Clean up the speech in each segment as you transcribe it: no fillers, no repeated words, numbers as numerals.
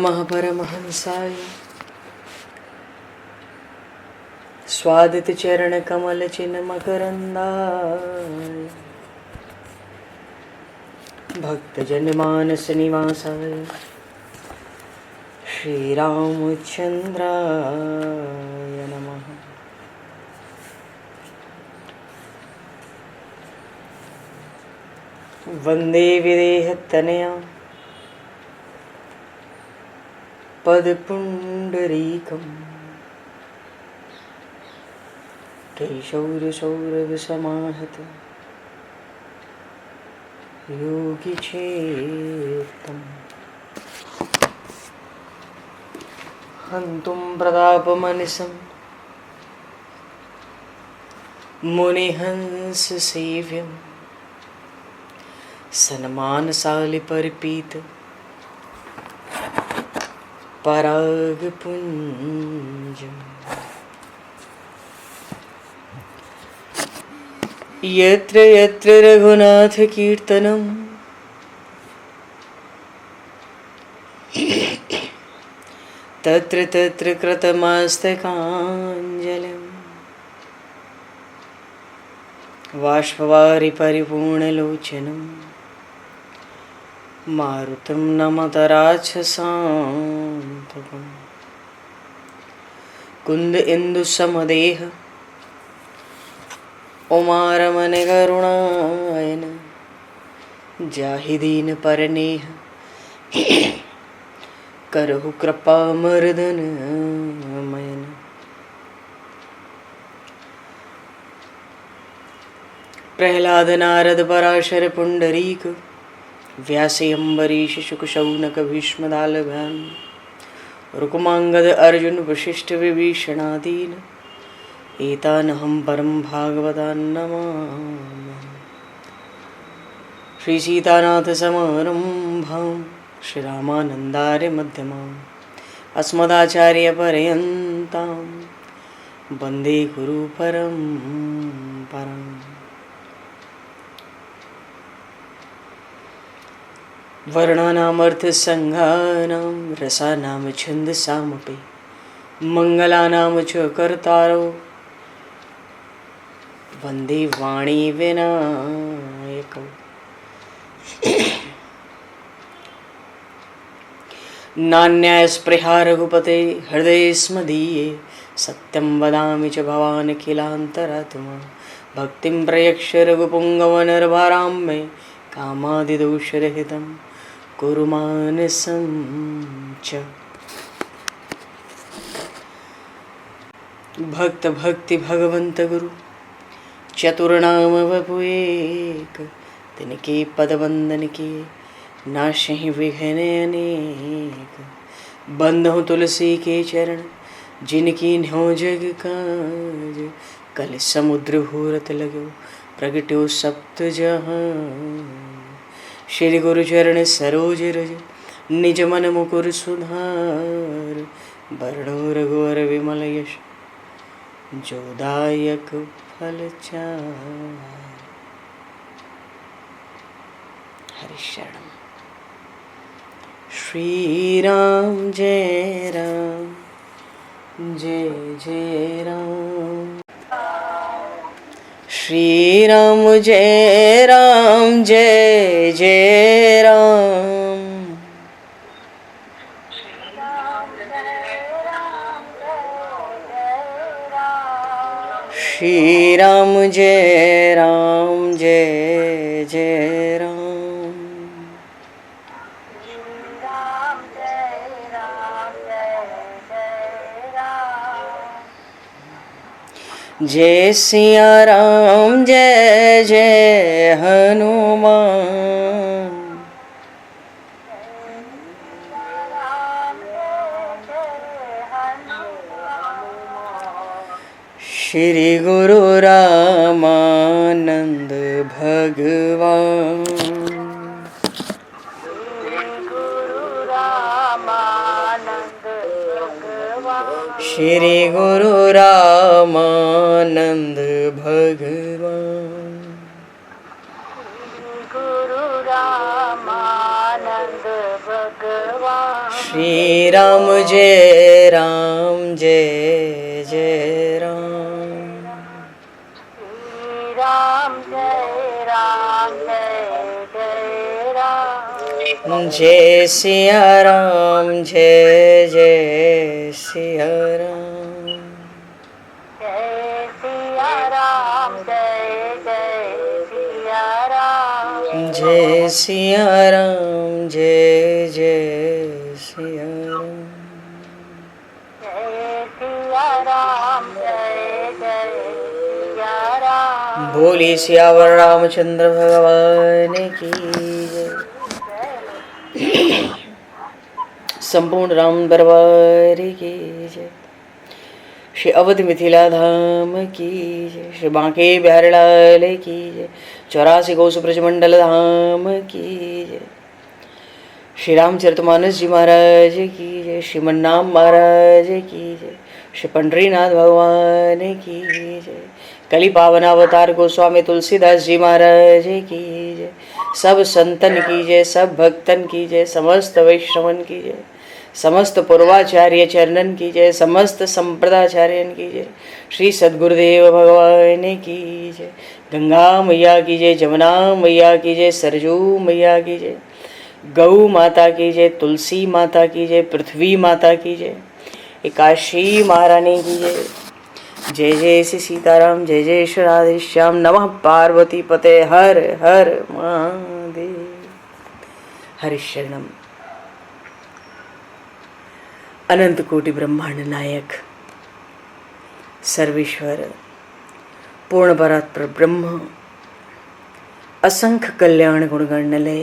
महापरमहंसाय स्वादित चरण कमल चिन्ह मकरंदाय भक्तजन मानस निवासाय श्री रामचंद्राय नमः। वंदे विदेहतनया पदपुंडरीकं केशौरसौरभसमाहत योगिचेतं हन्तुं प्रतापमनिशं मुनिहंससेव्यं सन्मानशालिपरिपीत परागपुञ्जम् यत्र यत्र रघुनाथकीर्तनं तत्र तत्र कृतमस्तकाञ्जलिं बाष्पवारि परिपूर्णलोचनं मारुतं नमत राक्षसान्तकं कुन्द इंदुसमदेह उमारमण करुणायन जाहि दीन परनेह करहु कृपा मर्दन मयन। प्रहलाद नारद पराशर पुंडरीक व्यासे अम्बरीश शुक शौनक भीष्म दालभान रुक्मांगद अर्जुन वशिष्ठ विभीषणादीन एतानहं परम भागवतान् नमामि। श्री सीतानाथ समारंभां श्री रामानन्दार्य मध्यमाम् अस्मदाचार्य पर्यन्तां वन्दे गुरु परम्पराम्। वर्णानामर्थ संज्ञानां रसानां छन्दसामपि मंगलानां च कर्तारो वन्दे वाणी विनायकौ। नान्यास्पृहा रघुपते हृदये स्मदीये सत्यं वदामि च भवान् किलान्तरात्मा भक्तिं प्रयक्ष रघुपुङ्गवनर्वरां मे कामादिदोषरहितं कुरु मानसं च। भक्त भक्ति भगवंत गुरु चतुर्नाम वपु एक तिनके पद वंदन के नाशहि विघ्न अनेक। बंधु तुलसी के चरण जिनकी न्यो जग काज कल समुद्र घोरत लगो प्रगट्यो सप्त जहान। श्री गुरु चरण सरोज रज निज मन मुकुर सुधार वर्णो रघुवर विमल यश जोदायक फलचार। हरिशरण श्री राम जय राम जय जय राम श्री राम जय राम जय जय राम श्री राम जय राम जय जय राम जय सिया राम जय जय हनुमान श्री गुरु रामानंद भगवान श्री गुरु रामानंद भगवान श्री राम जय राम जय जय राम। श्री राम जय जय राम। जय सिया राम जय जय सिया राम। जय सिया राम जय सिया राम। जय सिया राम जय जय सिया राम। जय सिया राम जय सिया राम। बोली सियावर रामचंद्र भगवान की जय। संपूर्ण राम दरबार की जय। श्री अवध मिथिला धाम की जय। श्री बांके बिहारी लाल की जय। 84 कोस ब्रजमंडल धाम की जय। श्री रामचरितमानस जी महाराज की जय। श्रीमन्नाम महाराज की जय। श्री पंडरीनाथ भगवान की जय। कली पावन अवतार गोस्वामी तुलसीदास जी महाराज की जय। सब संतन की जय, सब भक्तन की जय, समस्त वैष्णवन की जय, समस्त पूर्वाचार्य चरणन की जय, समस्त संप्रदाचार्यन की जय। श्री सद्गुरुदेव भगवान की जय। गंगा मैया की जय, जमुना मैया की जय, सरजू मैया की जय, गौ माता की जय, तुलसी माता की जय, पृथ्वी माता की जय, एकाशी महारानी की जय। जय जय श्री सीताराम, जय जय श्री राधेश्याम। नमः पार्वती पते हर हर महादेव। हरिशरणम। अनंत कोटि ब्रह्मांड नायक सर्वेश्वर पूर्ण परात्पर ब्रह्म असंख्य कल्याण गुणगणलय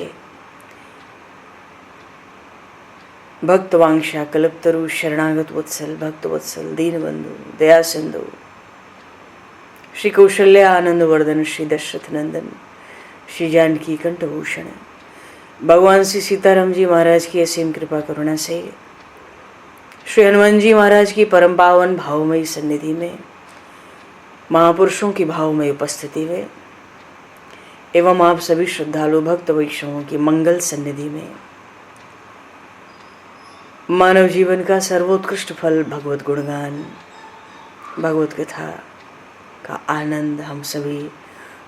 भक्तवांशा कल्पतरु शरणागत वत्सल भक्त वत्सल दीनबंधु दया सिंधु श्री कौशल्य आनंद वर्धन श्री दशरथ नंदन श्री जानकी कंठभूषण भगवान श्री सीताराम जी महाराज की असीम कृपा करुणा से श्री हनुमान जी महाराज की परम पावन भावमयी सन्निधि में महापुरुषों की भावमयी उपस्थिति में एवं आप सभी श्रद्धालु भक्त वैष्णवों की मंगल सन्निधि में मानव जीवन का सर्वोत्कृष्ट फल भगवत गुणगान भगवत कथा का आनंद हम सभी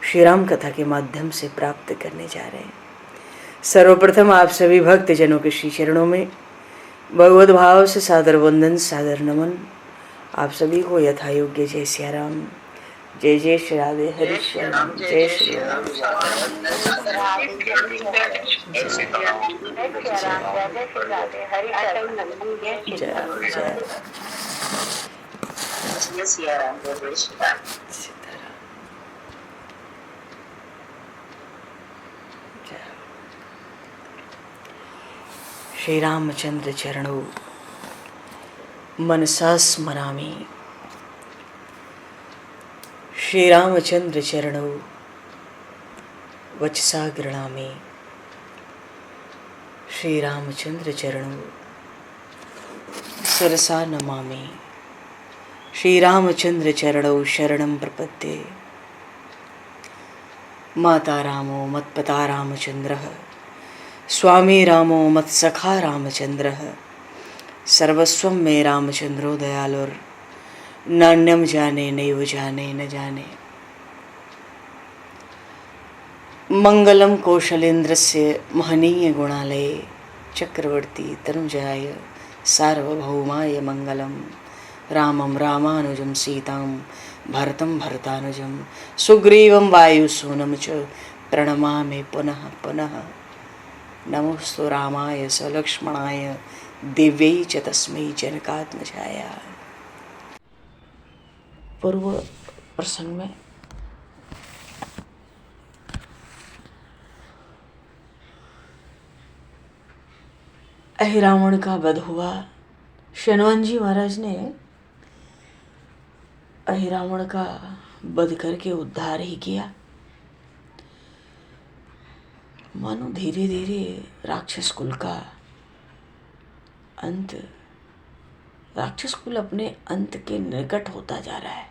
श्री राम कथा के माध्यम से प्राप्त करने जा रहे हैं। सर्वप्रथम आप सभी भक्त जनों के श्री चरणों में भगवत भाव से सादर वंदन सादर नमन। आप सभी को यथा योग्य जय सिया राम, जय जय श्री राधे हरि श्याम, जय श्री राम। श्री रामचंद्र चरणों मनसा स्मरामि। श्री रामचंद्र चरणों वचसा गृणामि। श्री रामचंद्र चरणों शिरसा नमामि। श्री रामचंद्र चरणों शरणं प्रपद्ये। माता रामो मत्पता रामचंद्रः, स्वामी रामो मत्सखा रामचंद्रः, सर्वस्वं मे रामचंद्रो दयालुर्, नान्यं जाने नैव जाने न जाने। मंगलम कौशलेन्द्रस्य महनीय गुणालये, चक्रवर्ती तनुजाय सार्वभौमाय मंगलम। रामं रामानुजं सीतां भरतं भरतानुजं, सुग्रीवं वायुसूनं च प्रणमामि पुनः पुनः। नमोस्तु रामाय सलक्ष्मणाय दिव्यै च तस्मै जनकात्मजाय। पूर्व प्रसंग में अहिरावण का वध हुआ। हनुमान जी महाराज ने अहिरावण का वध करके उद्धार ही किया। मानो धीरे धीरे राक्षस कुल का अंत, राक्षस कुल अपने अंत के निकट होता जा रहा है।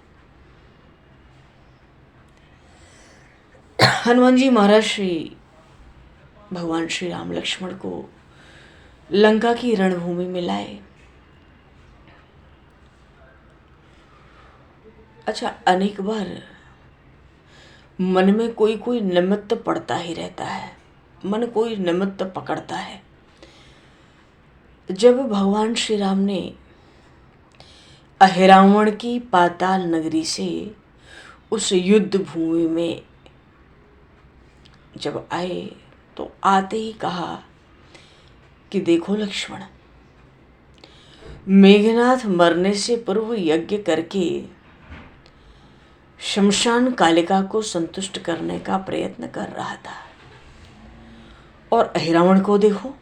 हनुमान जी महाराज श्री भगवान श्री राम लक्ष्मण को लंका की रणभूमि में लाए। अच्छा, अनेक बार मन में कोई कोई निमित्त पड़ता ही रहता है, मन कोई निमित्त पकड़ता है। जब भगवान श्री राम ने अहिरावण की पाताल नगरी से उस युद्ध भूमि में जब आए तो आते ही कहा कि देखो लक्ष्मण, मेघनाथ मरने से पूर्व यज्ञ करके शमशान कालिका को संतुष्ट करने का प्रयत्न कर रहा था, और अहिरावण को देखो,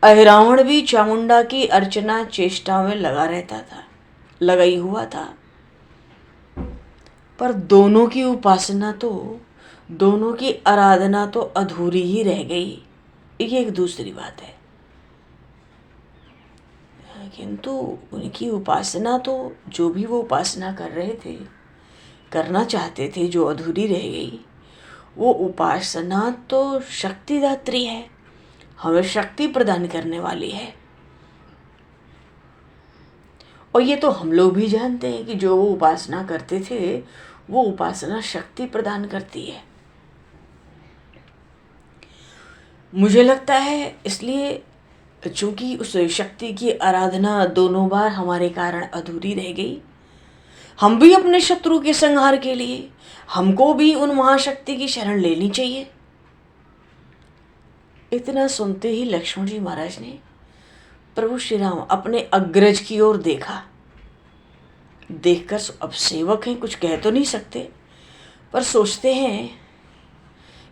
अहिरावण भी चामुंडा की अर्चना चेष्टा में लगा रहता था, लगाई हुआ था। पर दोनों की उपासना तो, दोनों की आराधना तो अधूरी ही रह गई, ये एक दूसरी बात है। किंतु उनकी उपासना तो, जो भी वो उपासना कर रहे थे, करना चाहते थे, जो अधूरी रह गई, वो उपासना तो शक्तिदात्री है, हमें शक्ति प्रदान करने वाली है। और ये तो हम लोग भी जानते हैं कि जो वो उपासना करते थे, वो उपासना शक्ति प्रदान करती है। मुझे लगता है इसलिए, चूंकि उस शक्ति की आराधना दोनों बार हमारे कारण अधूरी रह गई, हम भी अपने शत्रु के संहार के लिए हमको भी उन महाशक्ति की शरण लेनी चाहिए। इतना सुनते ही लक्ष्मण जी महाराज ने प्रभु श्री राम अपने अग्रज की ओर देखा। देखकर अब सेवक हैं, कुछ कह तो नहीं सकते, पर सोचते हैं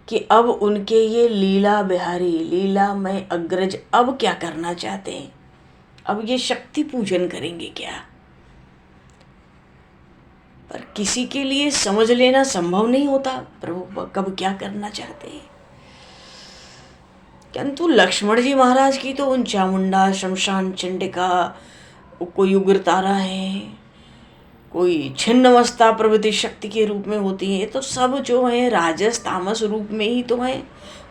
कि अब उनके ये लीला बिहारी, लीला में अग्रज अब क्या करना चाहते हैं, अब ये शक्ति पूजन करेंगे क्या। पर किसी के लिए समझ लेना संभव नहीं होता प्रभु कब क्या करना चाहते हैं। किंतु लक्ष्मण जी महाराज की तो उन चामुंडा, शमशान चंडिका, कोई उग्रतारा है, कोई छिन्नमस्ता प्रभृति शक्ति के रूप में होती है, तो सब जो है राजस तामस रूप में ही तो है।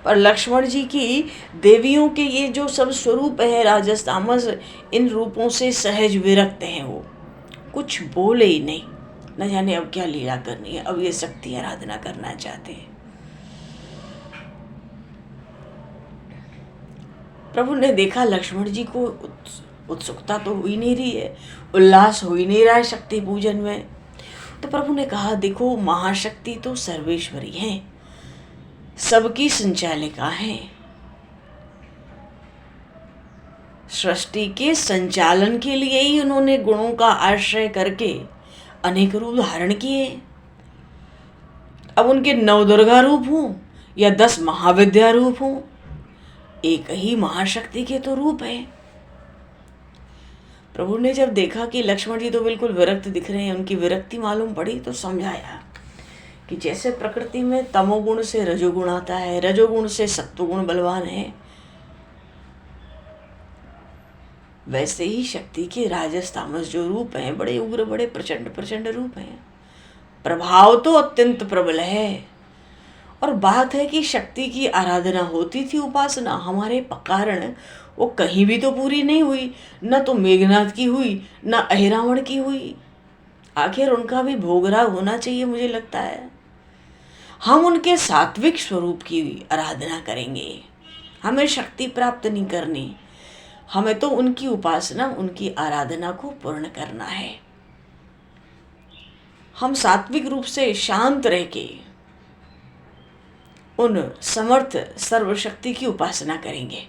पर लक्ष्मण जी की देवियों के ये जो सब स्वरूप है राजस तामस, इन रूपों से सहज विरक्त हैं, वो कुछ बोले ही नहीं, न जाने अब क्या लीला करनी है, अब ये शक्ति आराधना करना चाहते हैं। प्रभु ने देखा लक्ष्मण जी को उत्सुकता तो हुई नहीं रही है, उल्लास हो ही नहीं रहा है शक्ति पूजन में, तो प्रभु ने कहा देखो, महाशक्ति तो सर्वेश्वरी हैं, सबकी संचालिका हैं, सृष्टि के संचालन के लिए ही उन्होंने गुणों का आश्रय करके अनेक रूप धारण किए। अब उनके 9 दुर्गा रूप हों या 10 महाविद्या रूप हों, एक ही महाशक्ति के तो रूप है। प्रभु ने जब देखा कि लक्ष्मण जी तो बिल्कुल विरक्त दिख रहे हैं, उनकी विरक्ति मालूम पड़ी, तो समझाया कि जैसे प्रकृति में तमोगुण से रजोगुण आता है, रजोगुण से सत्वगुण बलवान है, वैसे ही शक्ति के राजस तामस जो रूप हैं, बड़े उग्र, बड़े प्रचंड प्रचंड रूप हैं, प्रभाव तो अत्यंत प्रबल है। और बात है कि शक्ति की आराधना होती थी, उपासना हमारे कारण वो कहीं भी तो पूरी नहीं हुई, न तो मेघनाथ की हुई, न अहिरावण की हुई। आखिर उनका भी भोगराग होना चाहिए, मुझे लगता है। हम उनके सात्विक स्वरूप की आराधना करेंगे, हमें शक्ति प्राप्त नहीं करनी, हमें तो उनकी उपासना, उनकी आराधना को पूर्ण करना है। हम सात्विक रूप से शांत रह के उन समर्थ सर्वशक्ति की उपासना करेंगे।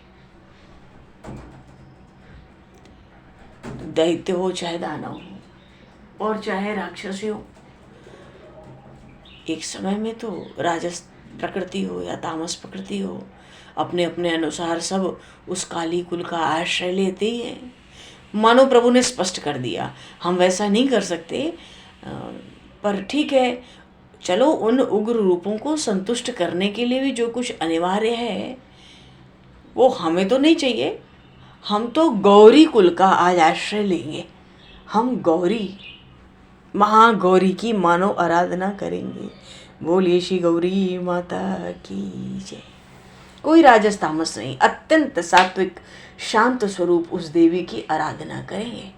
दैत्य हो चाहे दानव हो और चाहे राक्षसी हो, एक समय में तो राजस प्रकृति हो या तामस प्रकृति हो, अपने अपने अनुसार सब उस काली कुल का आश्रय लेते ही हैं। मानो प्रभु ने स्पष्ट कर दिया, हम वैसा नहीं कर सकते, पर ठीक है, चलो उन उग्र रूपों को संतुष्ट करने के लिए भी जो कुछ अनिवार्य है वो हमें तो नहीं चाहिए, हम तो गौरी कुल का आज आश्रय लेंगे। हम गौरी, महागौरी की मानो आराधना करेंगे। बोलिए श्री गौरी माता की जय। कोई राजस तामस नहीं, अत्यंत सात्विक शांत स्वरूप उस देवी की आराधना करेंगे।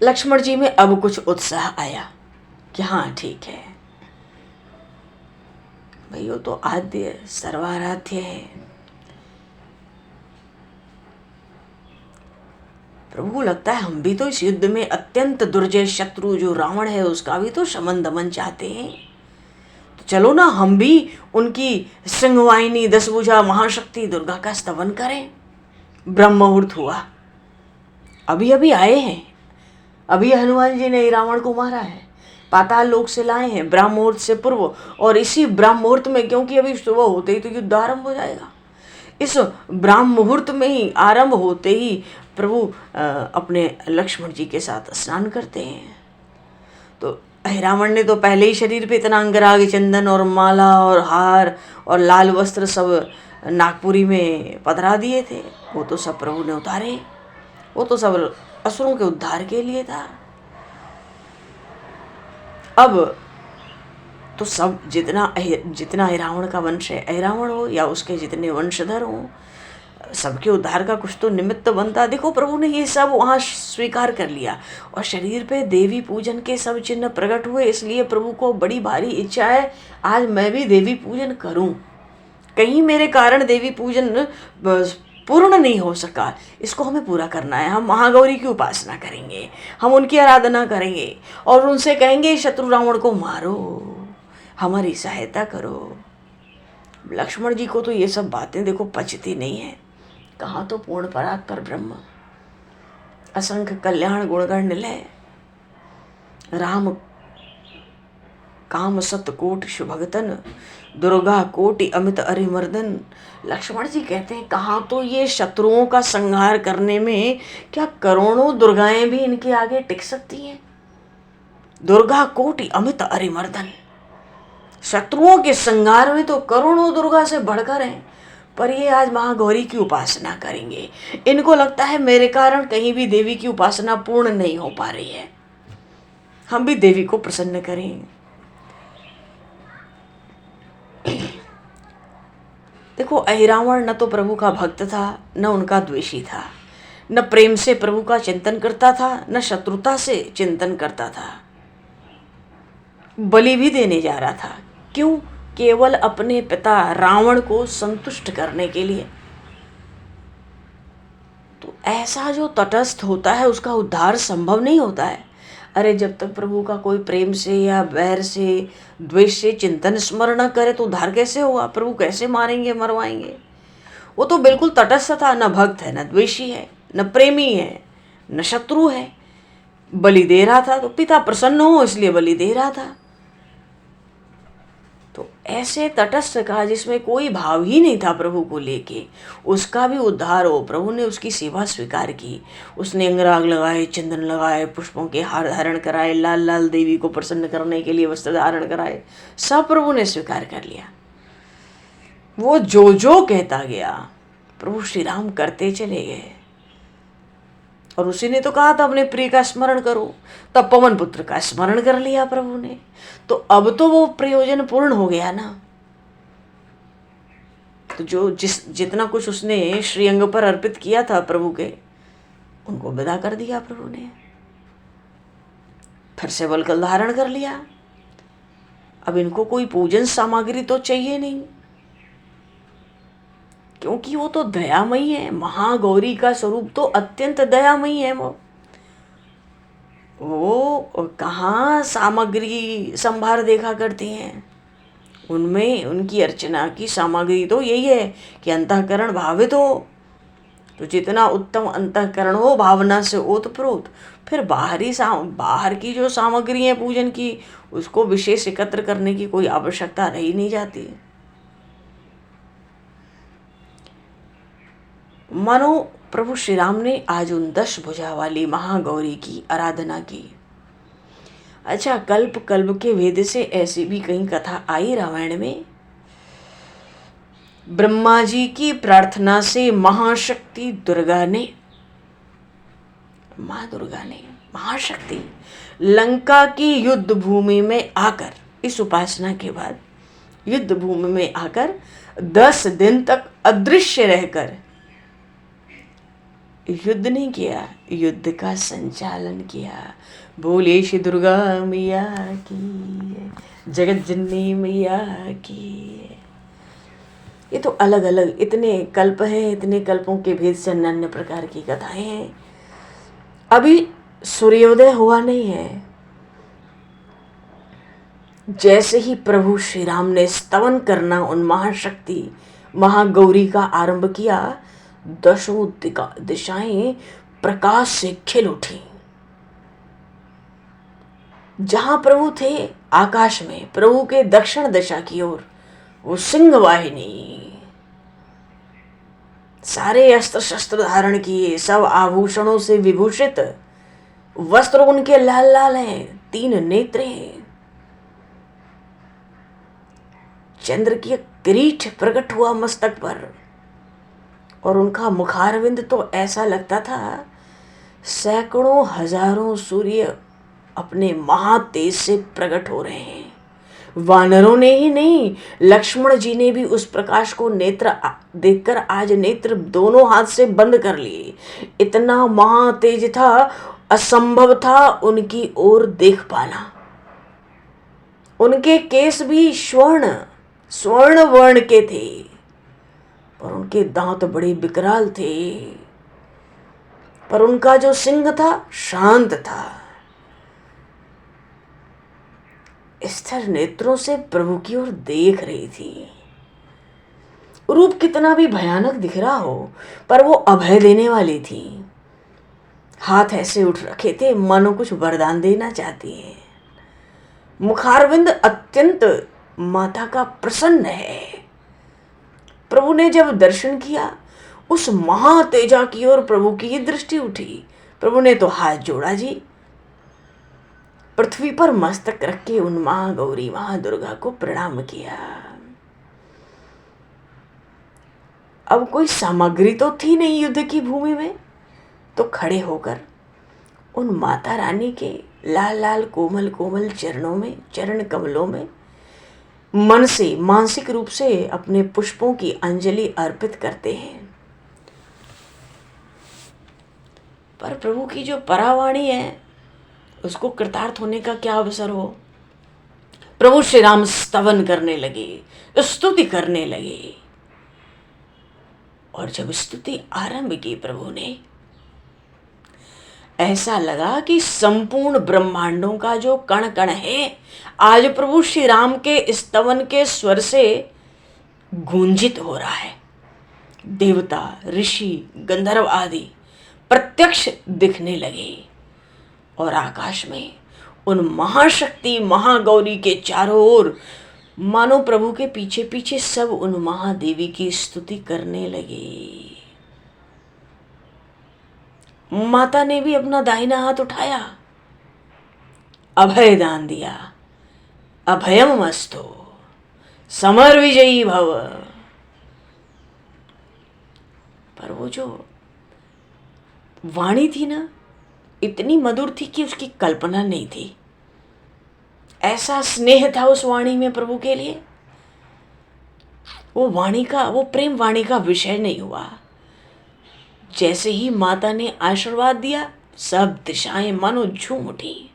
लक्ष्मण जी में अब कुछ उत्साह आया कि हाँ ठीक है भाई, वो तो आद्य सर्वाराध्य है, प्रभु लगता है हम भी तो इस युद्ध में अत्यंत दुर्जय शत्रु जो रावण है उसका भी तो शमन दमन चाहते हैं, तो चलो ना हम भी उनकी सिंहवाहिनी दसभुजा महाशक्ति दुर्गा का स्तवन करें। ब्रह्म मुहूर्त हुआ, अभी अभी आए हैं, अभी हनुमान जी ने रावण को मारा है, पाताल लोक से लाए हैं ब्रह्म मुहूर्त से पूर्व, और इसी ब्रह्म मुहूर्त में, क्योंकि अभी सुबह होते ही तो युद्ध आरंभ हो जाएगा, इस ब्रह्म मुहूर्त में ही आरंभ होते ही प्रभु अपने लक्ष्मण जी के साथ स्नान करते हैं। तो रावण ने तो पहले ही शरीर पे इतना अंगराग चंदन और माला और हार और लाल वस्त्र सब नागपुरी में पधरा दिए थे, वो तो सब प्रभु ने उतारे, वो तो सब असुरों के उद्धार के लिए था। अब तो सब जितना रावण का वंश है, रावण हो या उसके जितने वंशधर हो, सबके उद्धार का कुछ तो निमित्त बनता। देखो प्रभु ने ये सब वहाँ स्वीकार कर लिया और शरीर पे देवी पूजन के सब चिन्ह प्रकट हुए, इसलिए प्रभु को बड़ी भारी इच्छा है आज मैं भी देवी पूजन करूं। कहीं मेरे कारण देवी पूजन पूर्ण नहीं हो सका, इसको हमें पूरा करना है। हम महागौरी की उपासना करेंगे, हम उनकी आराधना करेंगे और उनसे कहेंगे शत्रु रावण को मारो, हमारी सहायता करो। लक्ष्मण जी को तो ये सब बातें देखो पचती नहीं है, कहाँ तो पूर्ण परात्पर ब्रह्म, असंख्य कल्याण गुणगण निलय, राम काम सत कोट शुभगतन, दुर्गा कोटि अमित अरिमर्दन। लक्ष्मण जी कहते हैं कहाँ तो ये शत्रुओं का संहार करने में क्या करोड़ों दुर्गाएं भी इनके आगे टिक सकती हैं। दुर्गा कोटि अमित अरिमर्दन, शत्रुओं के संहार में तो करोड़ों दुर्गा से बढ़कर हैं, पर ये आज महागौरी की उपासना करेंगे। इनको लगता है मेरे कारण कहीं भी देवी की उपासना पूर्ण नहीं हो पा रही है, हम भी देवी को प्रसन्न करें। देखो रावण न तो प्रभु का भक्त था, न उनका द्वेषी था, न प्रेम से प्रभु का चिंतन करता था, न शत्रुता से चिंतन करता था, बलि भी देने जा रहा था। क्यों? केवल अपने पिता रावण को संतुष्ट करने के लिए। तो ऐसा जो तटस्थ होता है उसका उद्धार संभव नहीं होता है। अरे जब तक प्रभु का कोई प्रेम से या बैर से द्वेष से चिंतन स्मरण न करे तो उद्धार कैसे होगा? प्रभु कैसे मारेंगे मरवाएंगे? वो तो बिल्कुल तटस्थ था, न भक्त है, न द्वेषी है, न प्रेमी है, न शत्रु है, बलि दे रहा था। तो पिता प्रसन्न हो इसलिए बलि दे रहा था। तो ऐसे तटस्थ का जिसमें कोई भाव ही नहीं था प्रभु को लेके, उसका भी उद्धार हो। प्रभु ने उसकी सेवा स्वीकार की, उसने अंगराग लगाए, चंदन लगाए, पुष्पों के हार धारण कराए, लाल लाल देवी को प्रसन्न करने के लिए वस्त्र धारण कराए, सब प्रभु ने स्वीकार कर लिया। वो जो जो कहता गया प्रभु श्री राम करते चले गए। और उसी ने तो कहा था अपने प्रिय का स्मरण करो, तब पवन पुत्र का स्मरण कर लिया प्रभु ने। तो अब तो वो प्रयोजन पूर्ण हो गया ना। तो जो जितना कुछ उसने श्रीअंग पर अर्पित किया था प्रभु के, उनको विदा कर दिया प्रभु ने। फिर से बलकल धारण कर लिया। अब इनको कोई पूजन सामग्री तो चाहिए नहीं, क्योंकि वो तो दयामयी है। महागौरी का स्वरूप तो अत्यंत दयामयी है। वो कहाँ सामग्री संभार देखा करती हैं। उनमें उनकी अर्चना की सामग्री तो यही है कि अंतःकरण भावित हो। तो जितना उत्तम अंतःकरण हो भावना से ओतप्रोत, फिर बाहर की जो सामग्री है पूजन की, उसको विशेष एकत्र करने की कोई आवश्यकता रही नहीं जाती। मानो प्रभु श्री राम ने आज उन 10 भुजा वाली महागौरी की आराधना की। अच्छा, कल्प कल्प के वेद से ऐसी भी कहीं कथा आई रामायण में। ब्रह्मा जी की प्रार्थना से महाशक्ति दुर्गा ने, माँ दुर्गा ने, महाशक्ति लंका की युद्ध भूमि में आकर, इस उपासना के बाद युद्ध भूमि में आकर 10 दिन तक अदृश्य रहकर युद्ध नहीं किया, युद्ध का संचालन किया। बोले श्री दुर्गा मैया की, जगत जननी मैया की। ये तो अलग अलग इतने कल्प हैं, इतने कल्पों के भेद से अन्य प्रकार की कथाएं हैं। अभी सूर्योदय हुआ नहीं है। जैसे ही प्रभु श्री राम ने स्तवन करना उन महाशक्ति महागौरी का आरंभ किया, 10 दिशाएं प्रकाश से खिल उठी। जहां प्रभु थे आकाश में, प्रभु के दक्षिण दिशा की ओर वो सिंह वाहिनी, सारे अस्त्र शस्त्र धारण किए, सब आभूषणों से विभूषित, वस्त्र उनके लाल लाल हैं, 3 नेत्र हैं, चंद्र की किरीट प्रकट हुआ मस्तक पर, और उनका मुखारविंद तो ऐसा लगता था सैकड़ों हजारों सूर्य अपने महातेज से प्रकट हो रहे हैं। वानरों ने ही नहीं, लक्ष्मण जी ने भी उस प्रकाश को नेत्र देखकर आज नेत्र दोनों हाथ से बंद कर लिए। इतना महातेज था, असंभव था उनकी ओर देख पाना। उनके केस भी स्वर्ण वर्ण के थे, पर उनके दांत बड़े विकराल थे, पर उनका जो सिंह था शांत था। स्थिर नेत्रों से प्रभु की ओर देख रही थी। रूप कितना भी भयानक दिख रहा हो, पर वो अभय देने वाली थी। हाथ ऐसे उठ रखे थे मानो कुछ वरदान देना चाहती है। मुखारविंद अत्यंत माता का प्रसन्न है। प्रभु ने जब दर्शन किया, उस महातेजा की ओर प्रभु की ही दृष्टि उठी। प्रभु ने तो हाथ जोड़ा जी, पृथ्वी पर मस्तक रख के उन महागौरी महादुर्गा को प्रणाम किया। अब कोई सामग्री तो थी नहीं युद्ध की भूमि में, तो खड़े होकर उन माता रानी के लाल लाल कोमल कोमल चरणों में, चरण कमलों में मन से मानसिक रूप से अपने पुष्पों की अंजलि अर्पित करते हैं। पर प्रभु की जो परावाणी है उसको कृतार्थ होने का क्या अवसर हो। प्रभु श्री राम स्तवन करने लगे, स्तुति करने लगे, और जब स्तुति आरंभ की प्रभु ने, ऐसा लगा कि संपूर्ण ब्रह्मांडों का जो कण कण है आज प्रभु श्री राम के स्तवन के स्वर से गूंजित हो रहा है। देवता, ऋषि, गंधर्व आदि प्रत्यक्ष दिखने लगे, और आकाश में उन महाशक्ति महागौरी के चारों ओर मानो प्रभु के पीछे पीछे सब उन महादेवी की स्तुति करने लगे। माता ने भी अपना दाहिना हाथ उठाया, अभय दान दिया, अभयम मस्तु, समर विजयी भव। पर वो जो वाणी थी ना, इतनी मधुर थी कि उसकी कल्पना नहीं थी। ऐसा स्नेह था उस वाणी में प्रभु के लिए। वो प्रेम वाणी का विषय नहीं हुआ। जैसे ही माता ने आशीर्वाद दिया, सब दिशाएं मानो झूम उठी।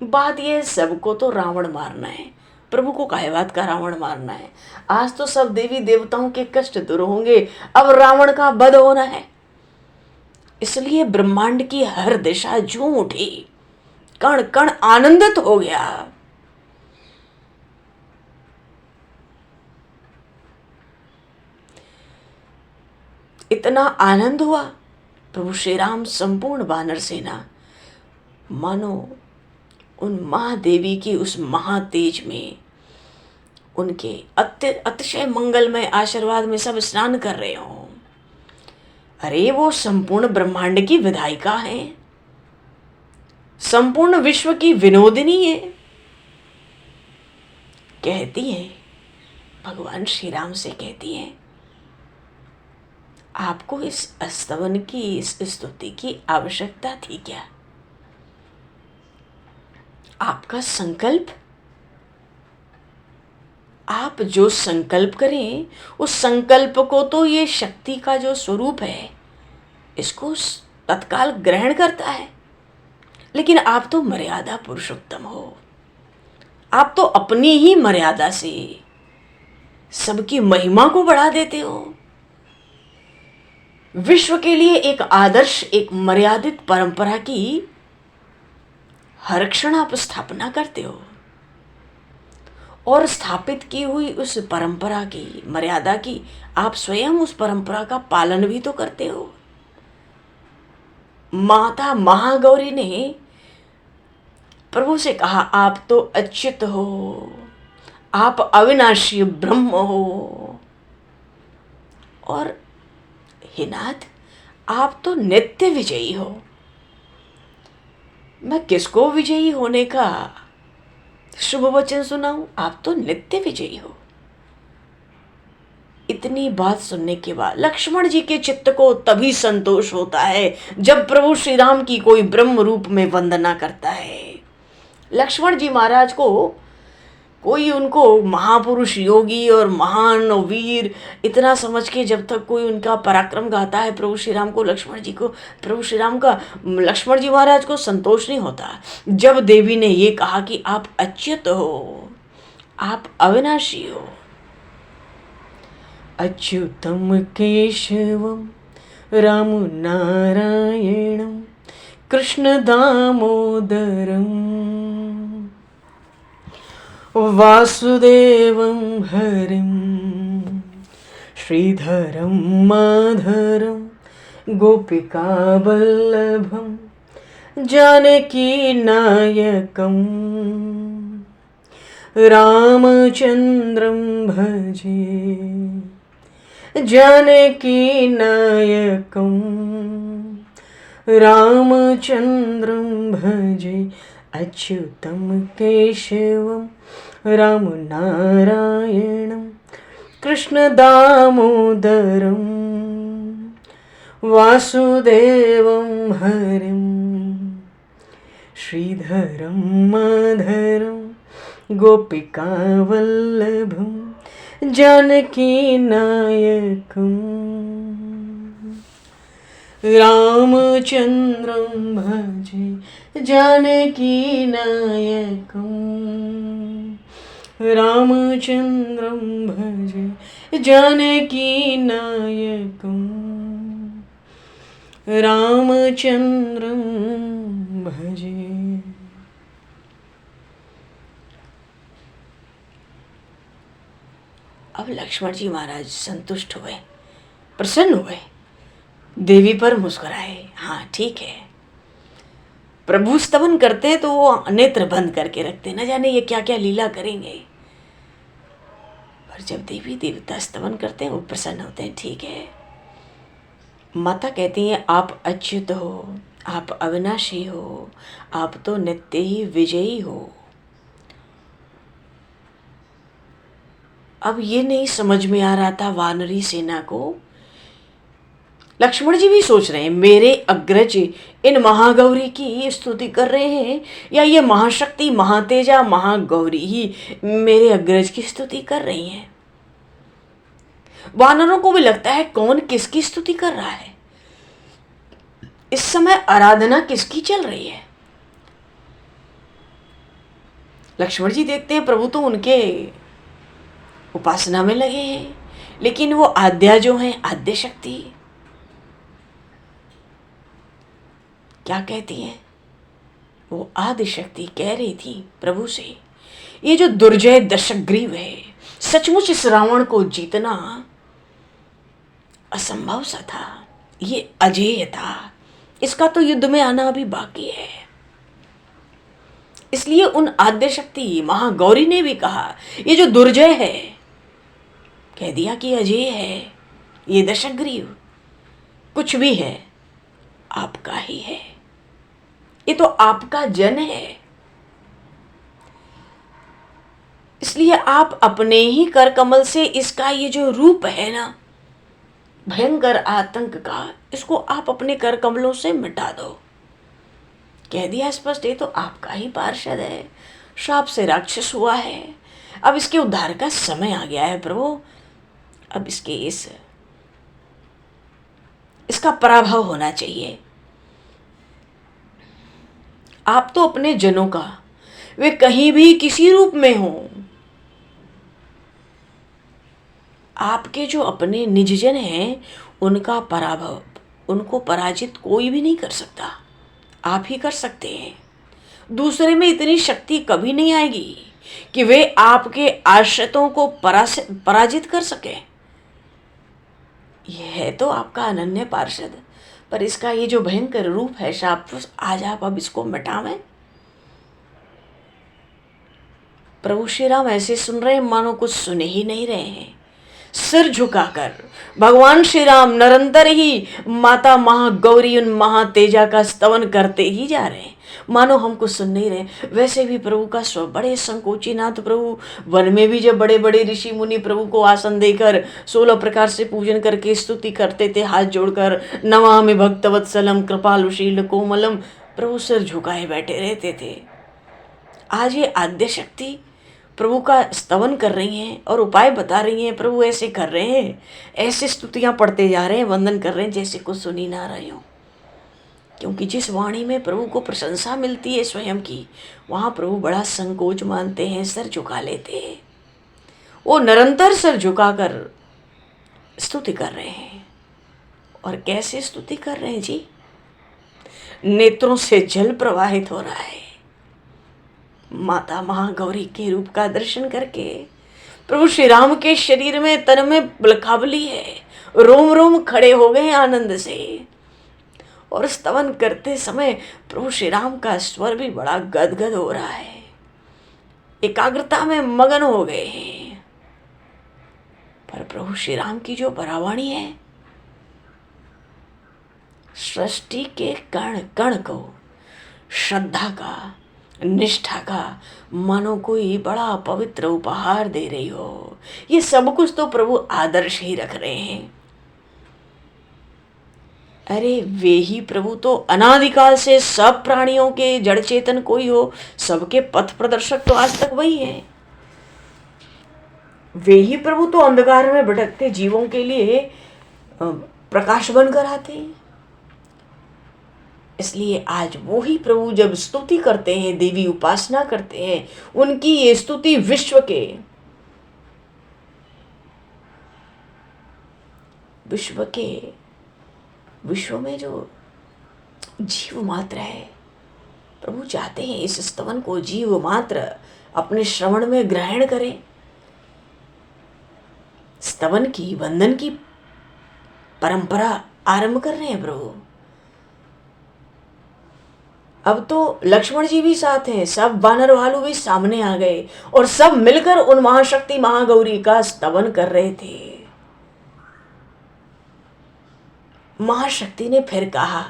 बात यह, सबको तो रावण मारना है, प्रभु को काहे बात का रावण मारना है। आज तो सब देवी देवताओं के कष्ट दूर होंगे, अब रावण का वध होना है। इसलिए ब्रह्मांड की हर दिशा झूम उठी, कण कण आनंदित हो गया। इतना आनंद हुआ, प्रभु श्री राम संपूर्ण वानर सेना मानो उन महादेवी की उस महातेज में, उनके अतिशय मंगलमय आशीर्वाद में सब स्नान कर रहे हो। अरे वो संपूर्ण ब्रह्मांड की विधायिका है, संपूर्ण विश्व की विनोदिनी है। कहती है, भगवान श्री राम से कहती है, आपको इस स्तवन की, इस स्तुति की आवश्यकता थी क्या? आपका संकल्प आप जो संकल्प करें उस संकल्प को तो ये शक्ति का जो स्वरूप है इसको तत्काल ग्रहण करता है। लेकिन आप तो मर्यादा पुरुषोत्तम हो, आप तो अपनी ही मर्यादा से सबकी महिमा को बढ़ा देते हो। विश्व के लिए एक आदर्श, एक मर्यादित परंपरा की हर क्षण आप स्थापना करते हो और स्थापित की हुई उस परंपरा की, मर्यादा की, आप स्वयं उस परंपरा का पालन भी तो करते हो। माता महागौरी ने प्रभु से कहा, आप तो अच्युत हो, आप अविनाशी ब्रह्म हो, और हे नाथ आप तो नित्य विजयी हो। मैं किसको विजयी होने का शुभ वचन सुनाऊं? आप तो नित्य विजयी हो। इतनी बात सुनने के बाद लक्ष्मण जी के चित्त को तभी संतोष होता है जब प्रभु श्री राम की कोई ब्रह्म रूप में वंदना करता है। लक्ष्मण जी महाराज को कोई उनको महापुरुष, योगी और महान वीर इतना समझ के जब तक कोई उनका पराक्रम गाता है प्रभु श्री राम को, लक्ष्मण जी को, प्रभु श्री राम का लक्ष्मण जी महाराज को संतोष नहीं होता। जब देवी ने ये कहा कि आप अच्युत हो, आप अविनाशी हो, अच्युतम केशवम राम नारायणम कृष्ण दामोदरम वासुदेवं हरिं श्रीधरं माधरं गोपिकावल्लभं जानकीनायकं रामचन्द्रं भजे जानकीनायकं रामचन्द्रं भजे अच्युतं केशवं राम नारायणं कृष्ण दामोदरं वासुदेवं हरिं श्रीधरं माधरं गोपिकावल्लभं जानकीनायकं रामचन्द्रं भजे जानकीनायकं रामचन्द्रं भजे जानकीनायकं रामचन्द्रं भजे। अब लक्ष्मण जी महाराज संतुष्ट हुए, प्रसन्न हुए, देवी पर मुस्कुराए। हाँ ठीक है, प्रभु स्तवन करते हैं तो वो नेत्र बंद करके रखते, न जाने ये क्या क्या लीला करेंगे। पर जब देवी देवता स्तवन करते हैं वो प्रसन्न होते हैं। ठीक है, माता कहती हैं आप अच्युत हो, आप अविनाशी हो, आप तो नित्य ही विजयी हो। अब ये नहीं समझ में आ रहा था वानरी सेना को। लक्ष्मण जी भी सोच रहे हैं मेरे अग्रज इन महागौरी की स्तुति कर रहे हैं या ये महाशक्ति, महातेजा, महागौरी ही मेरे अग्रज की स्तुति कर रही हैं। वानरों को भी लगता है कौन किसकी स्तुति कर रहा है, इस समय आराधना किसकी चल रही है। लक्ष्मण जी देखते हैं प्रभु तो उनके उपासना में लगे हैं, लेकिन वो आद्या जो है, आद्य शक्ति क्या कहती हैं? वो आदि शक्ति कह रही थी प्रभु से, ये जो दुर्जय दशग्रीव है, सचमुच इस रावण को जीतना असंभव सा था, ये अजेय था, इसका तो युद्ध में आना अभी बाकी है। इसलिए उन आद्य शक्ति महागौरी ने भी कहा ये जो दुर्जय है, कह दिया कि अजेय है, ये दशग्रीव कुछ भी है आपका ही है, ये तो आपका जन है। इसलिए आप अपने ही कर कमल से इसका ये जो रूप है ना, भयंकर आतंक का, इसको आप अपने कर कमलों से मिटा दो। कह दिया स्पष्ट, ये तो आपका ही पार्षद है, श्राप से राक्षस हुआ है, अब इसके उद्धार का समय आ गया है प्रभु। अब इसका पराभव होना चाहिए। आप तो अपने जनों का, वे कहीं भी किसी रूप में हो, आपके जो अपने निजजन हैं उनका पराभव, उनको पराजित कोई भी नहीं कर सकता, आप ही कर सकते हैं। दूसरे में इतनी शक्ति कभी नहीं आएगी कि वे आपके आश्रितों को पराजित कर सके। यह है तो आपका अनन्य पार्षद, पर इसका ये जो भयंकर रूप है शाप, आज आप अब इसको मिटावें। प्रभु श्री राम ऐसे सुन रहे हैं मानो कुछ सुन ही नहीं रहे हैं। सिर झुकाकर भगवान श्री राम निरंतर ही माता महागौरी उन महातेजा का स्तवन करते ही जा रहे हैं, मानो हम कुछ सुन नहीं रहे। वैसे भी प्रभु का स्व बड़े संकोची नाथ, प्रभु वन में भी जब बड़े बड़े ऋषि मुनि प्रभु को आसन देकर 16 प्रकार से पूजन करके स्तुति करते थे, हाथ जोड़कर नमामि भक्तवत्सलम कृपालुशील कोमलम, प्रभु सिर झुकाए बैठे रहते थे। आज ये आद्य शक्ति प्रभु का स्तवन कर रही हैं और उपाय बता रही हैं। प्रभु ऐसे कर रहे हैं, ऐसे स्तुतियां पढ़ते जा रहे हैं, वंदन कर रहे हैं जैसे कुछ सुनी ना रहे हो। क्योंकि जिस वाणी में प्रभु को प्रशंसा मिलती है स्वयं की, वहाँ प्रभु बड़ा संकोच मानते हैं, सिर झुका लेते हैं। वो निरंतर सिर झुकाकर स्तुति कर रहे हैं। और कैसे स्तुति कर रहे हैं जी? नेत्रों से जल प्रवाहित हो रहा है। माता महागौरी के रूप का दर्शन करके प्रभु श्री राम के शरीर में, तन में बलखावली है, रोम रोम खड़े हो गए आनंद से। और स्तवन करते समय प्रभु श्री राम का स्वर भी बड़ा गदगद हो रहा है, एकाग्रता में मगन हो गए हैं। पर प्रभु श्री राम की जो परावाणी है, सृष्टि के कण कण को श्रद्धा का, निष्ठा का मानो कोई बड़ा पवित्र उपहार दे रही हो। ये सब कुछ तो प्रभु आदर्श ही रख रहे हैं। अरे वे ही प्रभु तो अनादिकाल से सब प्राणियों के जड़ चेतन कोई हो, सबके पथ प्रदर्शक तो आज तक वही है। वे ही प्रभु तो अंधकार में भटकते जीवों के लिए प्रकाश बनकर आते हैं। इसलिए आज वो ही प्रभु जब स्तुति करते हैं, देवी उपासना करते हैं, उनकी ये स्तुति विश्व में जो जीव मात्र है, प्रभु चाहते हैं इस स्तवन को जीव मात्र अपने श्रवण में ग्रहण करें। स्तवन की, वंदन की परंपरा आरंभ कर रहे हैं प्रभु। अब तो लक्ष्मण जी भी साथ हैं, सब वानर भालू भी सामने आ गए और सब मिलकर उन महाशक्ति महागौरी का स्तवन कर रहे थे। महाशक्ति ने फिर कहा,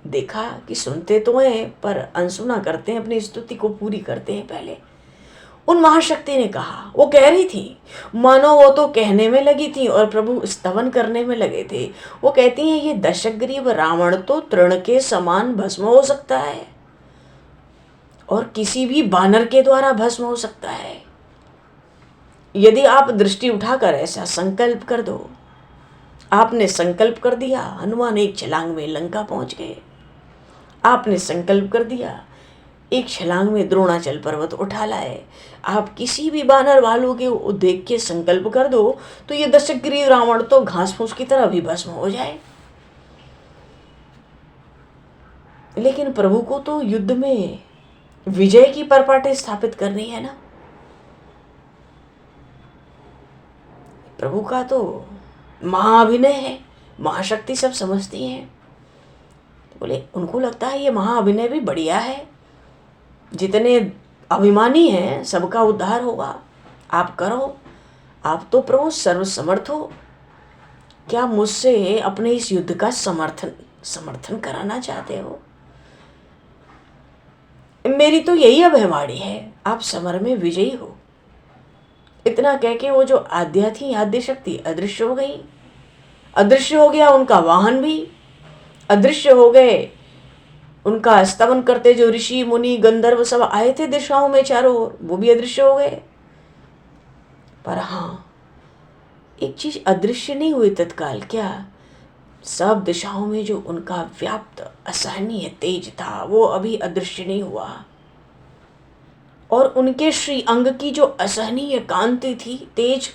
देखा कि सुनते तो हैं पर अनसुना करते हैं, अपनी स्तुति को पूरी करते हैं पहले। उन महाशक्ति ने कहा, वो कह रही थी मानो वो तो कहने में लगी थी और प्रभु स्तवन करने में लगे थे। वो कहती हैं ये दशग्रीव रावण तो तृण के समान भस्म हो सकता है और किसी भी बानर के द्वारा भस्म हो सकता है। यदि आप दृष्टि उठाकर ऐसा संकल्प कर दो। आपने संकल्प कर दिया, हनुमान एक छलांग में लंका पहुंच गए। आपने संकल्प कर दिया, एक छलांग में द्रोणाचल पर्वत उठा लाए। आप किसी भी बानर भालू के देख के संकल्प कर दो तो ये दशग्रीव रावण तो घास फूस की तरह भी भस्म हो जाए। लेकिन प्रभु को तो युद्ध में विजय की परपाटे स्थापित करनी है ना। प्रभु का तो महाअभिनय है, महाशक्ति सब समझती हैं। बोले उनको लगता है ये महाअभिनय भी बढ़िया है, जितने अभिमानी हैं सबका उद्धार होगा, आप करो। आप तो प्रभु सर्वसमर्थ हो, क्या मुझसे अपने इस युद्ध का समर्थन कराना चाहते हो? मेरी तो यही अभिमानी है, आप समर में विजयी हो। इतना कह के वो जो आद्या थी, आद्य शक्ति अदृश्य हो गई। अदृश्य हो गया उनका वाहन भी, अदृश्य हो गए उनका स्तवन करते जो ऋषि मुनि गंधर्व सब आए थे दिशाओं में चारों ओर, वो भी अदृश्य हो गए। पर हाँ, एक चीज अदृश्य नहीं हुई तत्काल। क्या? सब दिशाओं में जो उनका व्याप्त असहनीय तेज था वो अभी अदृश्य नहीं हुआ, और उनके श्री अंग की जो असहनीय कांति थी, तेज,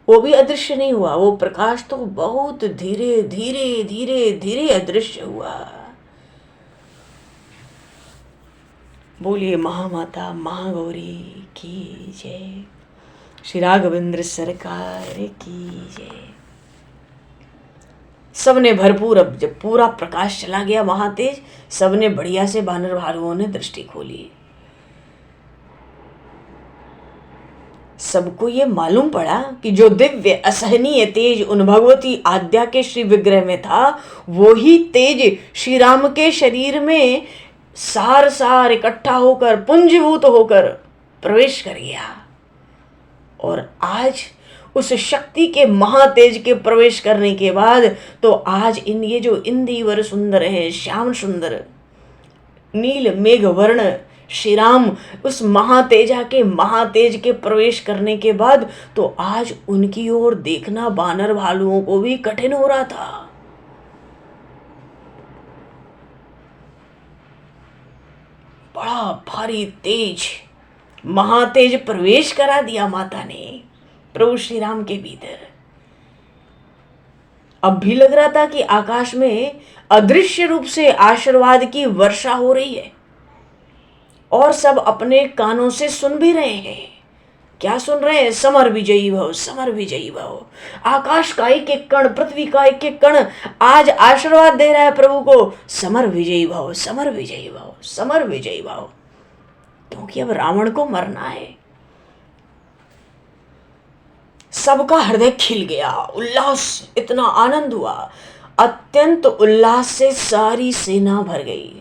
वो भी अदृश्य नहीं हुआ। वो प्रकाश तो बहुत धीरे धीरे धीरे धीरे अदृश्य हुआ। बोलिए महामाता महागौरी की जय, श्री राघवेंद्र सरकार की जय। सबने भरपूर, अब जब पूरा प्रकाश चला गया महातेज, सबने बढ़िया से बानर भालुओं ने दृष्टि खोली। सबको ये मालूम पड़ा कि जो दिव्य असहनीय तेज उन भगवती आद्या के श्री विग्रह में था, वो ही तेज श्री राम के शरीर में सार सार इकट्ठा होकर पुंजीभूत होकर प्रवेश कर गया। और आज उस शक्ति के महातेज के प्रवेश करने के बाद तो आज इन ये जो इंदिवर सुंदर है, श्याम सुंदर नील मेघ वर्ण श्री राम, उस महातेजा के महातेज के प्रवेश करने के बाद तो आज उनकी ओर देखना बानर भालुओं को भी कठिन हो रहा था। बड़ा भारी तेज, महातेज प्रवेश करा दिया माता ने प्रभु श्री राम के भीतर। अब भी लग रहा था कि आकाश में अदृश्य रूप से आशीर्वाद की वर्षा हो रही है, और सब अपने कानों से सुन भी रहे हैं। क्या सुन रहे हैं? समर विजयी भव, समर विजयी भव। आकाश का एक एक कण, पृथ्वी का एक एक कण आज आशीर्वाद दे रहा है प्रभु को, समर विजयी भव, समर विजयी भव, समर विजयी भव। क्योंकि अब रावण को मरना है। सबका हृदय खिल गया, उल्लास, इतना आनंद हुआ, अत्यंत उल्लास से सारी सेना भर गई।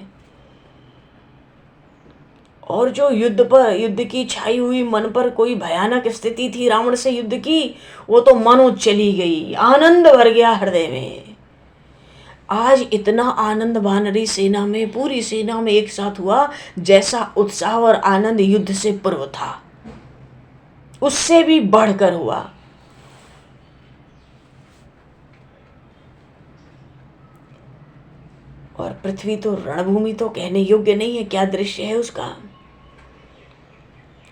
और जो युद्ध की छाई हुई मन पर कोई भयानक स्थिति थी रावण से युद्ध की, वो तो मानो चली गई, आनंद भर गया हृदय में। आज इतना आनंद वानरी सेना में, पूरी सेना में एक साथ हुआ, जैसा उत्साह और आनंद युद्ध से पूर्व था उससे भी बढ़कर हुआ। और पृथ्वी तो, रणभूमि तो कहने योग्य नहीं है, क्या दृश्य है उसका।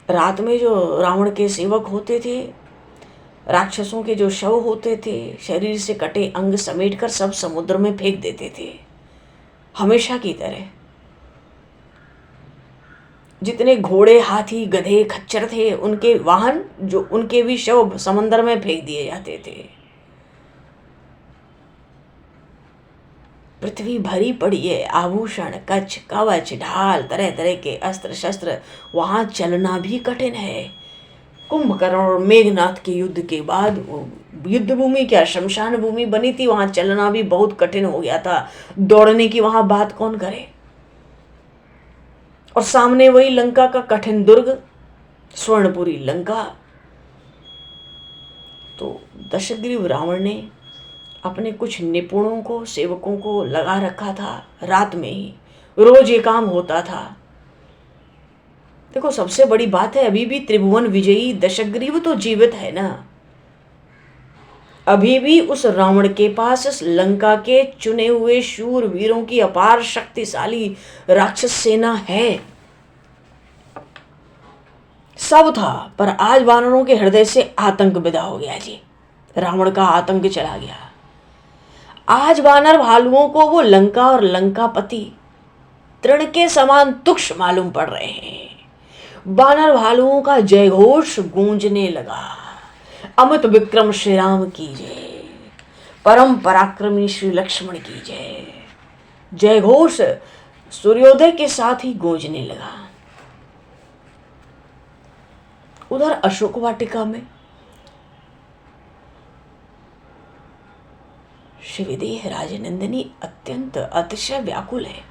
रात में जो रावण के सेवक होते थे, राक्षसों के जो शव होते थे, शरीर से कटे अंग समेटकर सब समुद्र में फेंक देते थे, हमेशा की तरह। जितने घोड़े, हाथी, गधे, खच्चर थे, उनके वाहन, जो उनके भी शव समंदर में फेंक दिए जाते थे। पृथ्वी भरी पड़ी है आभूषण, कच्छ, कवच, ढाल, तरह तरह के अस्त्र शस्त्र। वहां चलना भी कठिन है। कुंभकर्ण और मेघनाथ के युद्ध के बाद युद्ध भूमि क्या, शमशान भूमि बनी थी, वहां चलना भी बहुत कठिन हो गया था। दौड़ने की वहां बात कौन करे। और सामने वही लंका का कठिन दुर्ग, स्वर्णपुरी लंका। तो दशग्रीव रावण ने अपने कुछ निपुणों को, सेवकों को लगा रखा था। रात में ही रोज ये काम होता था। देखो, सबसे बड़ी बात है, अभी भी त्रिभुवन विजयी दशग्रीव तो जीवित है ना। अभी भी उस रावण के पास इस लंका के चुने हुए शूर वीरों की अपार शक्तिशाली राक्षस सेना है। सब था, पर आज वानरों के हृदय से आतंक विदा हो गया जी। रावण का आतंक चला गया। आज वानर भालुओं को वो लंका और लंकापति तृण के समान तुक्ष मालूम पड़ रहे हैं। वानर भालुओं का जय घोष गूंजने लगा। अमित विक्रम श्री राम की जय, परम पराक्रमी श्री लक्ष्मण की जय। जय घोष सूर्योदय के साथ ही गूंजने लगा। उधर अशोक वाटिका में श्री विदेह राजनंदिनी अत्यंत अतिशय व्याकुल है।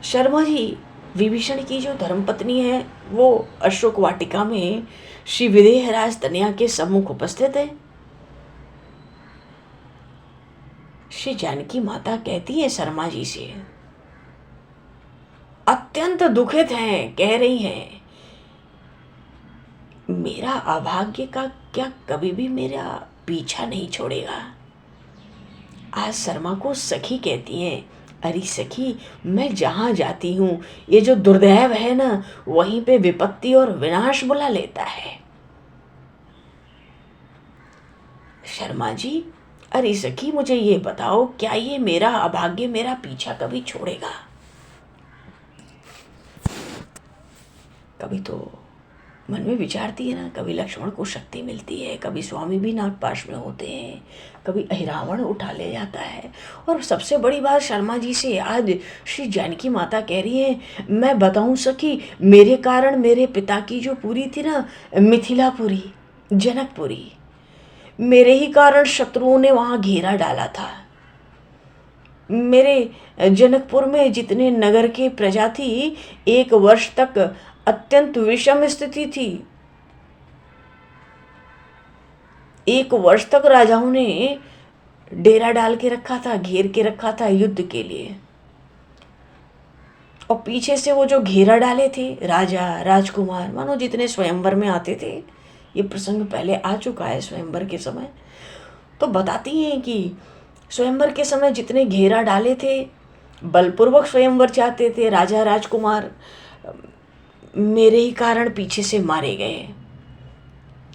शर्मा जी, विभीषण की जो धर्मपत्नी है, वो अशोक वाटिका में श्री विदेह राज तनया के सम्मुख उपस्थित है। श्री जानकी माता कहती है शर्मा जी से, अत्यंत दुखित हैं, कह रही हैं मेरा अभाग्य का क्या कभी भी मेरा पीछा नहीं छोड़ेगा। आज शर्मा को सखी कहती हैं, अरे सखी, मैं जहाँ जाती हूँ ये जो दुर्दैव है ना, वहीं पे विपत्ति और विनाश बुला लेता है। शर्मा जी, अरे सखी, मुझे ये बताओ, क्या ये मेरा अभाग्य मेरा पीछा कभी छोड़ेगा? कभी तो मन में विचारती है ना, कभी लक्ष्मण को शक्ति मिलती है, कभी स्वामी भी नागपाश में होते हैं, कभी अहिरावण उठा ले जाता है। और सबसे बड़ी बात शर्मा जी से आज श्री जानकी माता कह रही है, मैं बताऊं सखी, मेरे कारण मेरे पिता की जो पुरी थी ना, मिथिलापुरी, जनकपुरी, मेरे ही कारण शत्रुओं ने वहाँ घेरा डाला था। मेरे जनकपुर में जितने नगर के प्रजा थी, 1 वर्ष तक अत्यंत विषम स्थिति थी। 1 वर्ष तक राजाओं ने डेरा डाल के रखा था, घेर के रखा था युद्ध के लिए। और पीछे से वो जो घेरा डाले थे राजा राजकुमार, मानो जितने स्वयंवर में आते थे, ये प्रसंग पहले आ चुका है स्वयंवर के समय, तो बताती हैं कि स्वयंवर के समय जितने घेरा डाले थे, बलपूर्वक स्वयंवर चाहते थे राजा राजकुमार, मेरे ही कारण पीछे से मारे गए।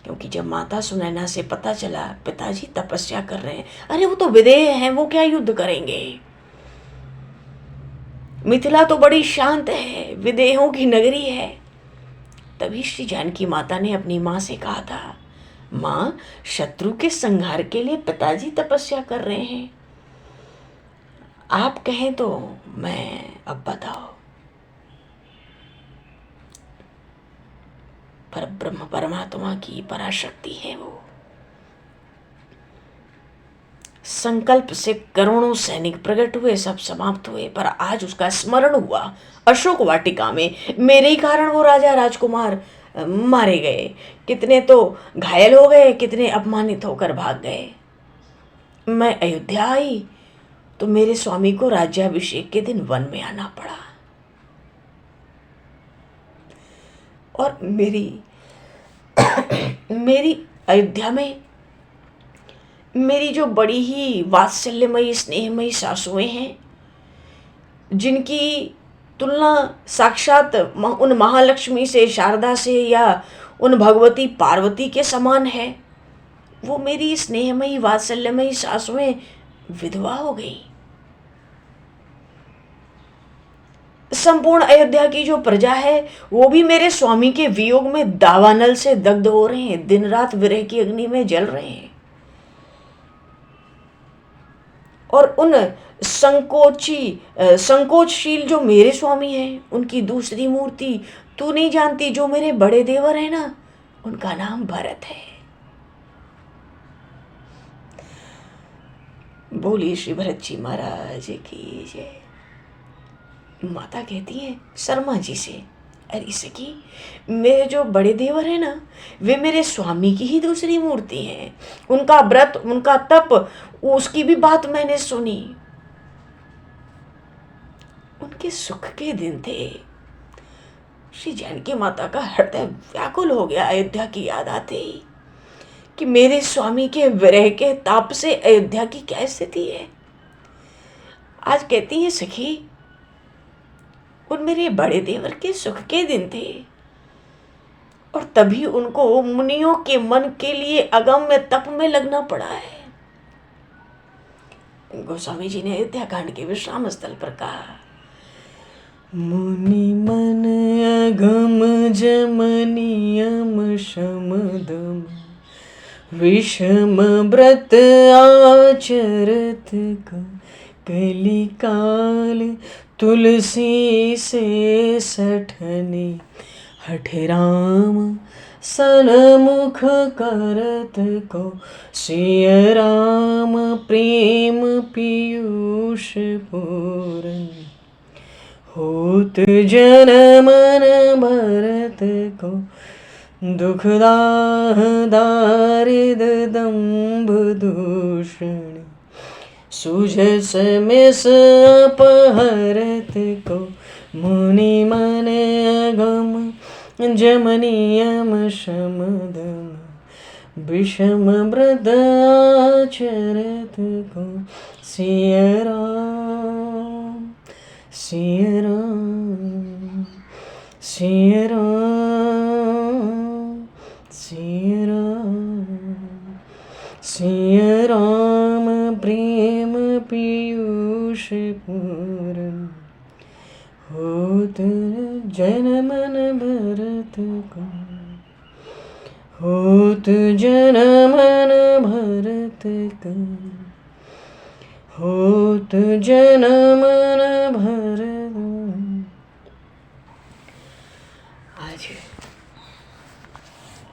क्योंकि जब माता सुनैना से पता चला पिताजी तपस्या कर रहे हैं, अरे वो तो विदेह हैं, वो क्या युद्ध करेंगे, मिथिला तो बड़ी शांत है, विदेहों की नगरी है। तभी श्री जानकी माता ने अपनी माँ से कहा था, माँ, शत्रु के संहार के लिए पिताजी तपस्या कर रहे हैं, आप कहें तो मैं अब बताओ। पर ब्रह्म परमात्मा की पराशक्ति है वो। संकल्प से करोड़ों सैनिक प्रकट हुए, सब समाप्त हुए, पर आज उसका स्मरण हुआ अशोक वाटिका में, मेरे ही कारण वो राजा राजकुमार मारे गए, कितने तो घायल हो गए, कितने अपमानित होकर भाग गए। मैं अयोध्या आई तो मेरे स्वामी को राज्याभिषेक के दिन वन में आना पड़ा। और मेरी अयोध्या में मेरी जो बड़ी ही वात्सल्यमयी स्नेहमयी सासुएं हैं, जिनकी तुलना साक्षात उन महालक्ष्मी से, शारदा से, या उन भगवती पार्वती के समान है, वो मेरी स्नेहमयी वात्सल्यमयी सासुएं विधवा हो गई। संपूर्ण अयोध्या की जो प्रजा है वो भी मेरे स्वामी के वियोग में दावानल से दग्ध हो रहे हैं, दिन रात विरह की अग्नि में जल रहे हैं। और उन संकोचशील जो मेरे स्वामी हैं, उनकी दूसरी मूर्ति तू नहीं जानती, जो मेरे बड़े देवर है ना, उनका नाम भरत है। बोलिए श्री भरत जी महाराज की जय। माता कहती है शर्मा जी से, अरे सखी, मेरे जो बड़े देवर है ना, वे मेरे स्वामी की ही दूसरी मूर्ति हैं। उनका व्रत, उनका तप, उसकी भी बात मैंने सुनी। उनके सुख के दिन थे। श्री जानकी माता का हृदय व्याकुल हो गया अयोध्या की याद आते ही, कि मेरे स्वामी के विरह के ताप से अयोध्या की क्या स्थिति है। आज कहती है सखी, उन मेरे बड़े देवर के सुख के दिन थे, और तभी उनको मुनियों के मन के लिए अगम्य तप में लगना पड़ा है। गोस्वामी जी ने अयोध्या कांड के विश्राम स्थल पर कहा, मुनि मन अगम जम नियम शम दम, विषम व्रत आचरत का कली काल, तुलसी से सठने हठ राम, सनमुख करत को सिय राम, प्रेम पीयूष पूरन, होत जन मन भरत को, दुखदाह दारिद दंभ दूषण, सुझस मिस अपहरत को, मुनि मन अगम जमनीयम शमदम विषम ब्रदाचरत को सिया राम सिया राम सिया राम सिया राम सिया राम प्रेम पीयूष पूरन होत जनमन भरत को होत जनमन भरत को होत जनमन भरत। आज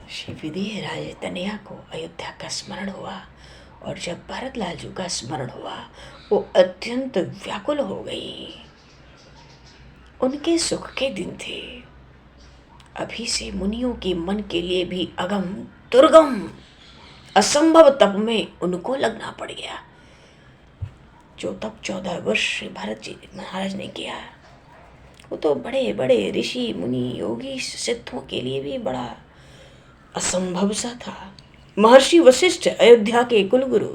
श्री विदेह राज तनया को अयोध्या का स्मरण हुआ और जब भरत लालजू का स्मरण हुआ वो अत्यंत व्याकुल हो गई। उनके सुख के दिन थे। अभी से मुनियों के मन के लिए भी अगम दुर्गम असंभव तप में उनको लगना पड़ गया। जो तप 14 वर्ष भरत जी महाराज ने किया वो तो बड़े बड़े ऋषि मुनि योगी सिद्धों के लिए भी बड़ा असंभव सा था। महर्षि वशिष्ठ अयोध्या के कुलगुरु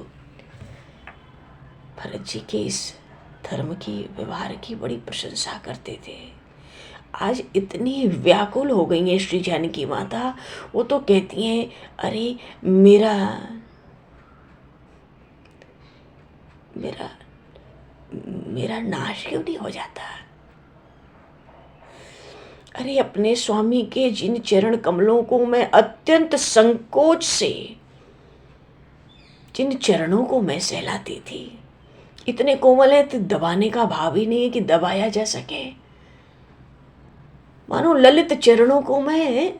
भरत जी के इस धर्म की व्यवहार की बड़ी प्रशंसा करते थे। आज इतनी व्याकुल हो गई हैं श्री जानकी माता, वो तो कहती हैं अरे मेरा मेरा मेरा नाश क्यों नहीं हो जाता। अरे अपने स्वामी के जिन चरण कमलों को मैं अत्यंत संकोच से जिन चरणों को मैं सहलाती थी, इतने कोमल है तो दबाने का भाव ही नहीं है कि दबाया जा सके। मानो ललित चरणों को मैं